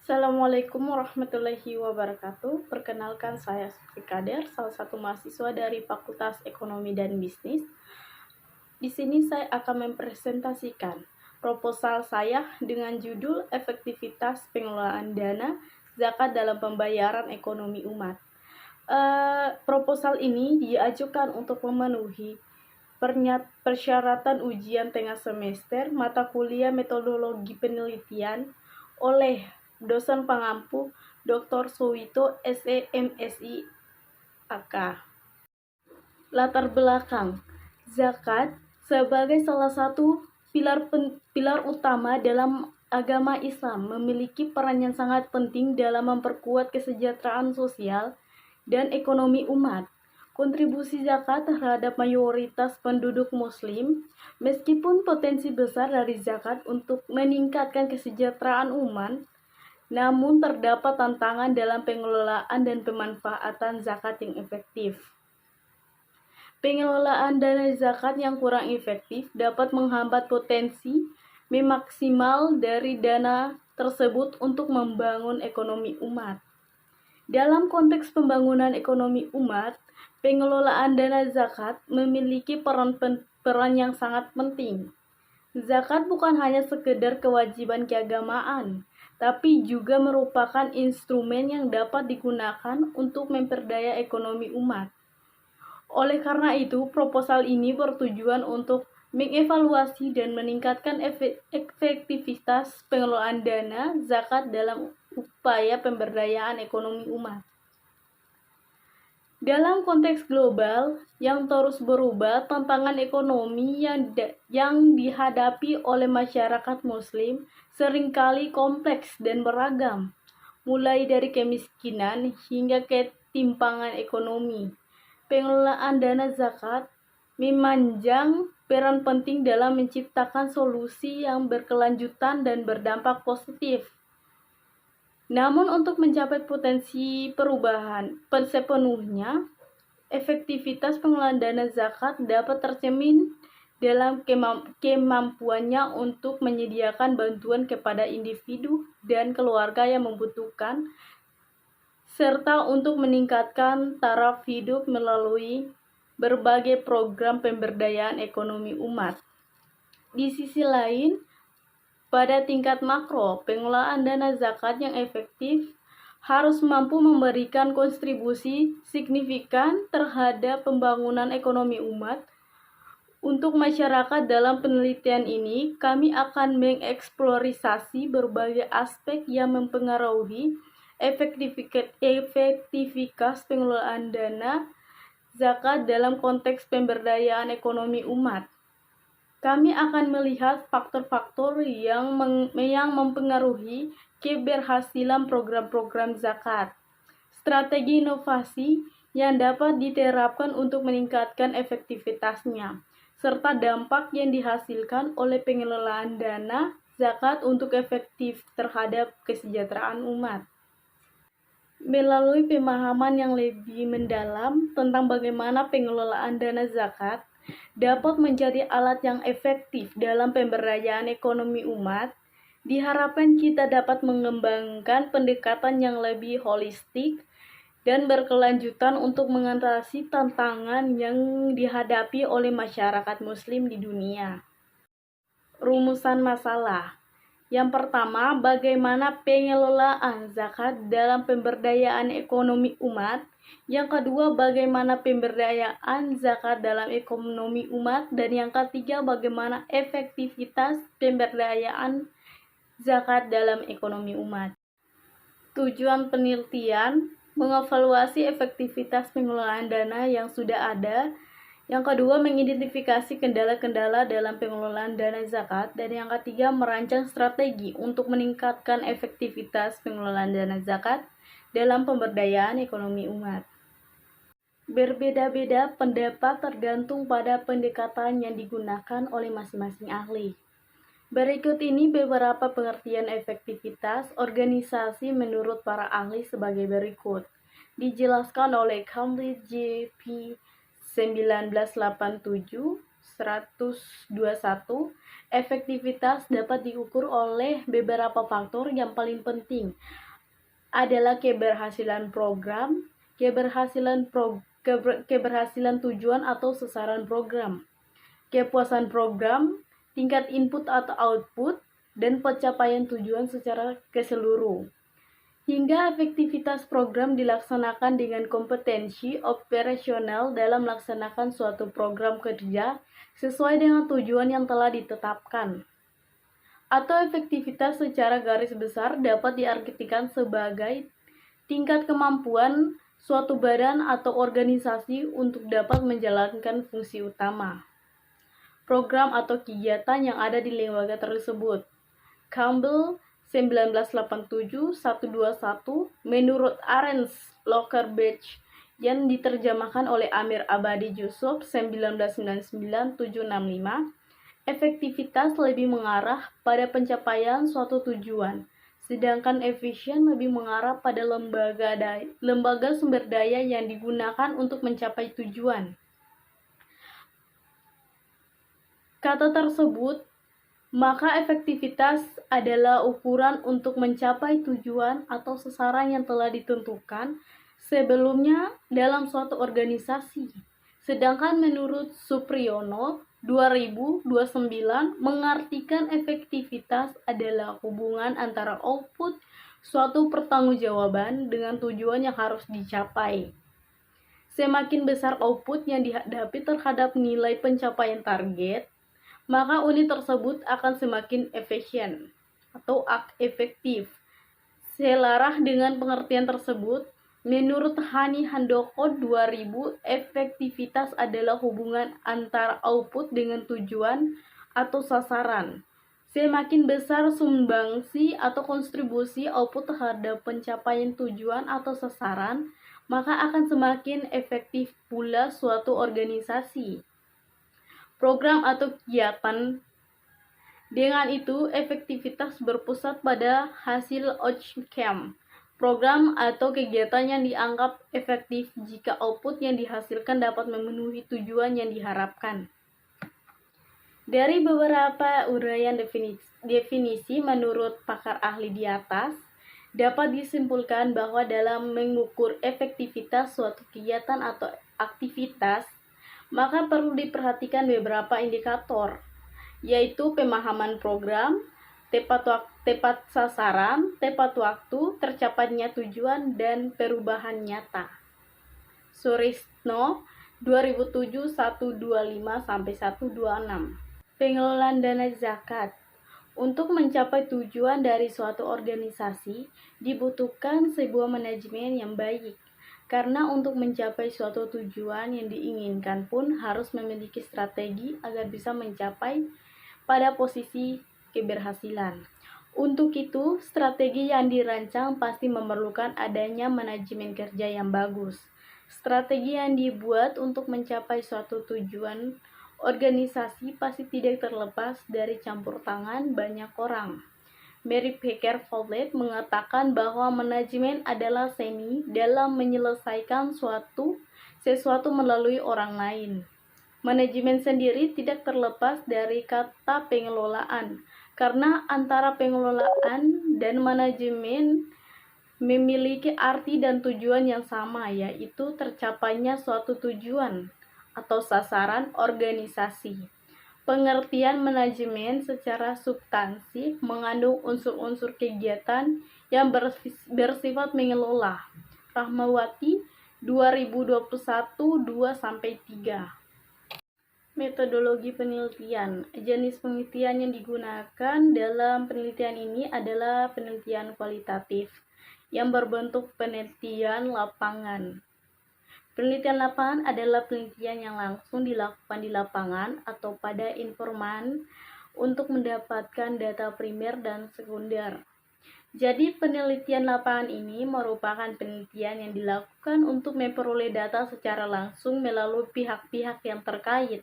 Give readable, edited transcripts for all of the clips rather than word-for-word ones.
Assalamualaikum warahmatullahi wabarakatuh. Perkenalkan, saya Sufri Kader, salah satu mahasiswa dari Fakultas Ekonomi dan Bisnis. Di sini saya akan mempresentasikan proposal saya dengan judul Efektivitas Pengelolaan Dana Zakat dalam Pembayaran Ekonomi Umat. Proposal ini diajukan untuk memenuhi persyaratan ujian tengah semester mata kuliah metodologi penelitian oleh dosen pengampu Dr. Suwito SE MSI AK. Latar belakang: zakat sebagai salah satu pilar utama dalam agama Islam memiliki peran yang sangat penting dalam memperkuat kesejahteraan sosial dan ekonomi umat. Kontribusi zakat terhadap mayoritas penduduk muslim, meskipun potensi besar dari zakat untuk meningkatkan kesejahteraan umat, namun terdapat tantangan dalam pengelolaan dan pemanfaatan zakat yang efektif. Pengelolaan dana zakat yang kurang efektif dapat menghambat potensi maksimal dari dana tersebut untuk membangun ekonomi umat. Dalam konteks pembangunan ekonomi umat, pengelolaan dana zakat memiliki peran yang sangat penting. Zakat bukan hanya sekedar kewajiban keagamaan, tapi juga merupakan instrumen yang dapat digunakan untuk memperdaya ekonomi umat. Oleh karena itu, proposal ini bertujuan untuk mengevaluasi dan meningkatkan efektivitas pengelolaan dana zakat dalam upaya pemberdayaan ekonomi umat. Dalam konteks global yang terus berubah, tantangan ekonomi yang dihadapi oleh masyarakat muslim seringkali kompleks dan beragam, mulai dari kemiskinan hingga ketimpangan ekonomi. Pengelolaan dana zakat memanjang peran penting dalam menciptakan solusi yang berkelanjutan dan berdampak positif. Namun untuk mencapai potensi perubahan sepenuhnya, efektivitas pengelolaan dana zakat dapat tercermin dalam kemampuannya untuk menyediakan bantuan kepada individu dan keluarga yang membutuhkan, serta untuk meningkatkan taraf hidup melalui berbagai program pemberdayaan ekonomi umat. Di sisi lain, pada tingkat makro, pengelolaan dana zakat yang efektif harus mampu memberikan kontribusi signifikan terhadap pembangunan ekonomi umat. Untuk masyarakat, dalam penelitian ini, kami akan mengeksplorasi berbagai aspek yang mempengaruhi efektivitas pengelolaan dana zakat dalam konteks pemberdayaan ekonomi umat. Kami akan melihat faktor-faktor yang mempengaruhi keberhasilan program-program zakat, strategi inovasi yang dapat diterapkan untuk meningkatkan efektivitasnya, serta dampak yang dihasilkan oleh pengelolaan dana zakat untuk efektif terhadap kesejahteraan umat. Melalui pemahaman yang lebih mendalam tentang bagaimana pengelolaan dana zakat dapat menjadi alat yang efektif dalam pemberdayaan ekonomi umat, diharapkan kita dapat mengembangkan pendekatan yang lebih holistik dan berkelanjutan untuk mengatasi tantangan yang dihadapi oleh masyarakat muslim di dunia. Rumusan masalah. Yang pertama, bagaimana pengelolaan zakat dalam pemberdayaan ekonomi umat. Yang kedua, bagaimana pemberdayaan zakat dalam ekonomi umat. Dan yang ketiga, bagaimana efektivitas pemberdayaan zakat dalam ekonomi umat. Tujuan penelitian: mengevaluasi efektivitas pengelolaan dana yang sudah ada. Yang kedua, mengidentifikasi kendala-kendala dalam pengelolaan dana zakat. Dan yang ketiga, merancang strategi untuk meningkatkan efektivitas pengelolaan dana zakat dalam pemberdayaan ekonomi umat. Berbeda-beda pendapat tergantung pada pendekatan yang digunakan oleh masing-masing ahli. Berikut ini beberapa pengertian efektivitas organisasi menurut para ahli sebagai berikut. Dijelaskan oleh Cambridge J.P. 1987, 121, efektivitas dapat diukur oleh beberapa faktor. Yang paling penting adalah keberhasilan program, keberhasilan tujuan atau sasaran program, kepuasan program, tingkat input atau output, dan pencapaian tujuan secara keseluruhan. Hingga efektivitas program dilaksanakan dengan kompetensi operasional dalam melaksanakan suatu program kerja sesuai dengan tujuan yang telah ditetapkan. Atau efektivitas secara garis besar dapat diartikan sebagai tingkat kemampuan suatu badan atau organisasi untuk dapat menjalankan fungsi utama program atau kegiatan yang ada di lembaga tersebut. Campbell 1987-121 menurut Ahrens Locker-Beach yang diterjemahkan oleh Amir Abadi Jusuf 1999-765, efektivitas lebih mengarah pada pencapaian suatu tujuan, sedangkan efisien lebih mengarah pada lembaga sumber daya yang digunakan untuk mencapai tujuan. Kata tersebut, maka efektivitas adalah ukuran untuk mencapai tujuan atau sasaran yang telah ditentukan sebelumnya dalam suatu organisasi. Sedangkan menurut Supriyono 2029 mengartikan efektivitas adalah hubungan antara output suatu pertanggungjawaban dengan tujuan yang harus dicapai. Semakin besar output yang dihadapi terhadap nilai pencapaian target, maka unit tersebut akan semakin efisien atau efektif. Selaras dengan pengertian tersebut, menurut Hani Handoko 2000, efektivitas adalah hubungan antara output dengan tujuan atau sasaran. Semakin besar sumbangsi atau kontribusi output terhadap pencapaian tujuan atau sasaran, maka akan semakin efektif pula suatu organisasi, program atau kegiatan. Dengan itu, efektivitas berpusat pada hasil outcome. Program atau kegiatan yang dianggap efektif jika output yang dihasilkan dapat memenuhi tujuan yang diharapkan. Dari beberapa uraian definisi menurut pakar ahli di atas, dapat disimpulkan bahwa dalam mengukur efektivitas suatu kegiatan atau aktivitas, maka perlu diperhatikan beberapa indikator, yaitu pemahaman program, tepat sasaran, tepat waktu, tercapainya tujuan, dan perubahan nyata. Surisno 2007-125-126. Pengelolaan dana zakat. Untuk mencapai tujuan dari suatu organisasi, dibutuhkan sebuah manajemen yang baik. Karena untuk mencapai suatu tujuan yang diinginkan pun harus memiliki strategi agar bisa mencapai pada posisi keberhasilan. Untuk itu, strategi yang dirancang pasti memerlukan adanya manajemen kerja yang bagus. Strategi yang dibuat untuk mencapai suatu tujuan organisasi pasti tidak terlepas dari campur tangan banyak orang. Mary Baker Follett mengatakan bahwa manajemen adalah seni dalam menyelesaikan sesuatu melalui orang lain. Manajemen sendiri tidak terlepas dari kata pengelolaan, karena antara pengelolaan dan manajemen memiliki arti dan tujuan yang sama, yaitu tercapainya suatu tujuan atau sasaran organisasi. Pengertian manajemen secara substansif mengandung unsur-unsur kegiatan yang bersifat mengelola. Rahmawati 2021 2-3. Metodologi penelitian. Jenis penelitian yang digunakan dalam penelitian ini adalah penelitian kualitatif yang berbentuk penelitian lapangan. Penelitian lapangan adalah penelitian yang langsung dilakukan di lapangan atau pada informan untuk mendapatkan data primer dan sekunder. Jadi penelitian lapangan ini merupakan penelitian yang dilakukan untuk memperoleh data secara langsung melalui pihak-pihak yang terkait.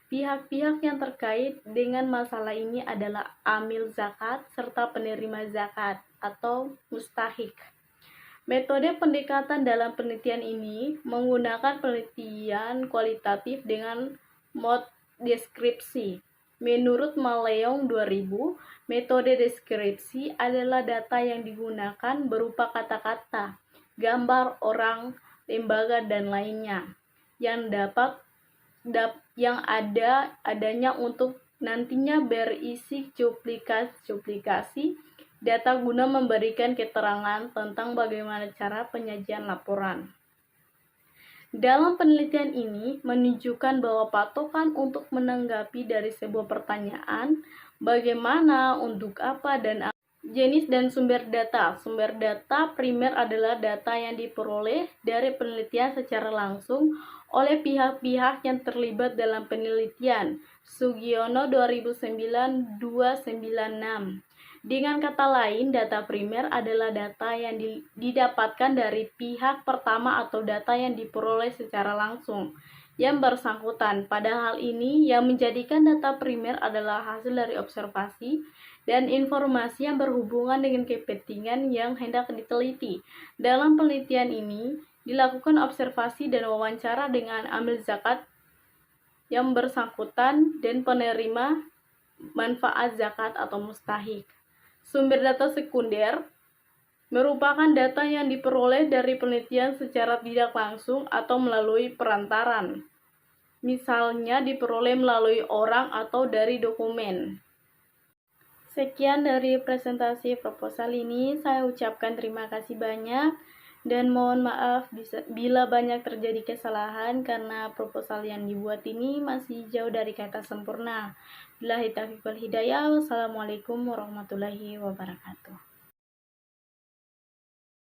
Pihak-pihak yang terkait dengan masalah ini adalah amil zakat serta penerima zakat atau mustahik. Metode pendekatan dalam penelitian ini menggunakan penelitian kualitatif dengan deskripsi. Menurut Maleong 2000, metode deskripsi adalah data yang digunakan berupa kata-kata, gambar orang, lembaga, dan lainnya yang adanya untuk nantinya berisi cuplikasi data guna memberikan keterangan tentang bagaimana cara penyajian laporan. Dalam penelitian ini menunjukkan bahwa patokan untuk menanggapi dari sebuah pertanyaan bagaimana, untuk apa, dan apa. Jenis dan sumber data. Sumber data primer adalah data yang diperoleh dari penelitian secara langsung oleh pihak-pihak yang terlibat dalam penelitian. Sugiono 2009-296. Dengan kata lain, data primer adalah data yang didapatkan dari pihak pertama atau data yang diperoleh secara langsung yang bersangkutan. Pada hal ini, yang menjadikan data primer adalah hasil dari observasi dan informasi yang berhubungan dengan kepentingan yang hendak diteliti. Dalam penelitian ini, dilakukan observasi dan wawancara dengan amil zakat yang bersangkutan dan penerima manfaat zakat atau mustahik. Sumber data sekunder merupakan data yang diperoleh dari penelitian secara tidak langsung atau melalui perantaran. Misalnya diperoleh melalui orang atau dari dokumen. Sekian dari presentasi proposal ini. Saya ucapkan terima kasih banyak dan mohon maaf bila banyak terjadi kesalahan karena proposal yang dibuat ini masih jauh dari kata sempurna. Billahi taufiq wal hidayah. Wassalamualaikum warahmatullahi wabarakatuh.